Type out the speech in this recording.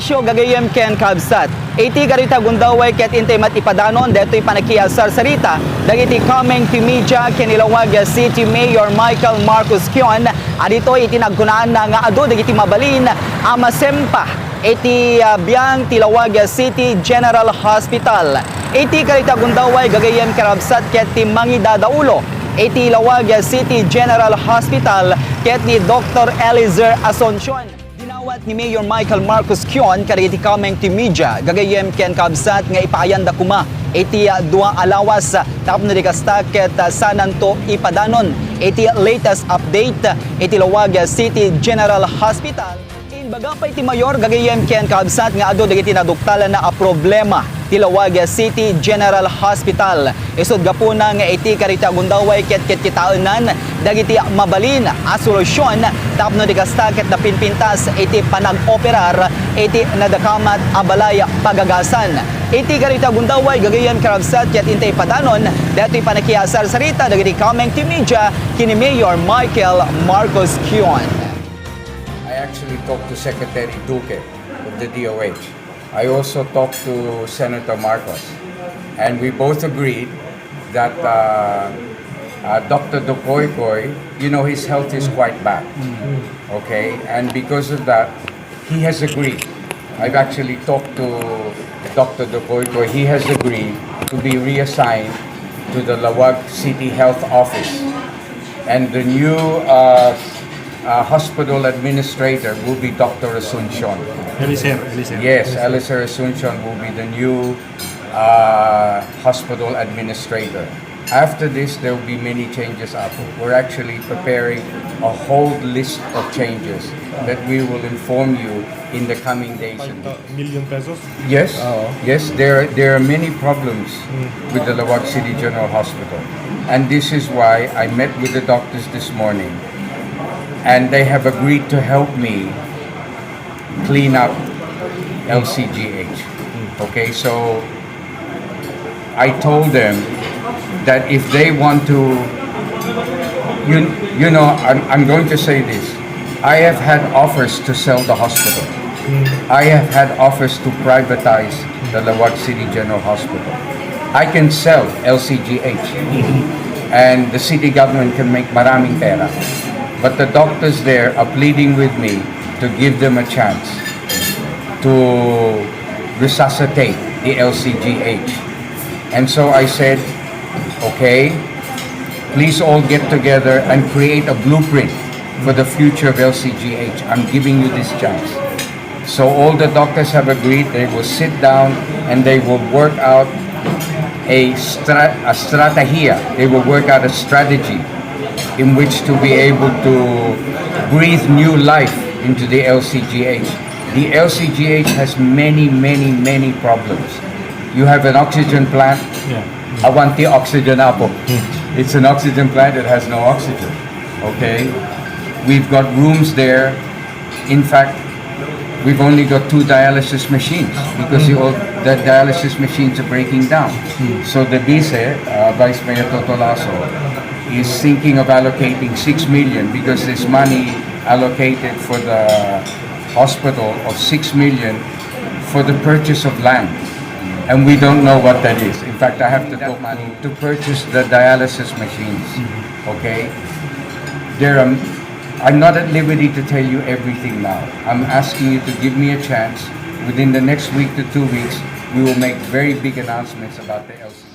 Isyo gagayem ken kabsat. Iti garita gundaway ket intay matipadanon detoy panakiasar sarita. Dagiti coming to media ken Laoag City Mayor Michael Marcos Keon. Adito iti nagkunaan na nga ado dagiti mabalin amasempa iti biang ti Laoag City General Hospital. Iti garita gundaway gagayem karabsat ket ti mangidadaulo. Iti Laoag City General Hospital ket ni Dr. Elizer Asuncion. Dinawat ni Mayor Michael Marcos Keon kadagiti coming to media gagayem ken kabsat nga ipayanda kuma iti duang alawas tapno di kasta ket sananto ipadanon iti latest update iti Laoag City General Hospital. Inbaga pa iti mayor gagayem ken kabsat nga ado dagiti naduktalan na a problema ti Laoag City General Hospital. Isod gapuna nga iti karita gundaway ket kitaanan dagiti mabalin a solusyon tapno di kasta ket napinpintas iti panag-operar iti nadakamat a balay pagagasan. Iti karita gundaway gagayem karabsat ket intay padanon datoy panakiasar sarita dagiti coming to media kini Mayor Michael Marcos Keon. I actually talked to Secretary Duque of the DOH. I also talked to Senator Marcos, and we both agreed that Dr. Dukoy, his health is quite bad. Okay, and because of that, he has agreed. I've actually talked to Dr. Dukoy. He has agreed to be reassigned to the Laoag City Health Office, and the new hospital administrator will be Dr. Asuncion. Elizer. Yes, Elizer Asuncion will be the new hospital administrator. After this, there will be many changes up. We're actually preparing a whole list of changes that we will inform you in the coming days. Million pesos? Yes, yes. There are many problems with the Laoag City General Hospital, and this is why I met with the doctors this morning, and they have agreed to help me clean up LCGH. Okay, so I told them that if they want to, I'm going to say this. I have had offers to sell the hospital. I have had offers to privatize the Laoag City General Hospital. I can sell LCGH, and the city government can make maraming pera. But the doctors there are pleading with me to give them a chance to resuscitate the LCGH. And so I said, okay, please all get together and create a blueprint for the future of LCGH. I'm giving you this chance. So all the doctors have agreed. They will sit down and they will work out a strategia. They will work out a strategy in which to be able to breathe new life into the LCGH. The LCGH has many problems. You have an oxygen plant. I want the oxygen apple. It's an oxygen plant that has no oxygen. Okay? We've got rooms there. In fact, we've only got 2 dialysis machines because the dialysis machines are breaking down. So the Vice Mayor Totolaso, is thinking of allocating 6 million because there's money allocated for the hospital of 6 million for the purchase of land. And we don't know what that is. In fact, I have to talk money to purchase the dialysis machines. Okay? I'm not at liberty to tell you everything now. I'm asking you to give me a chance. Within the next week to 2 weeks, we will make very big announcements about the LC.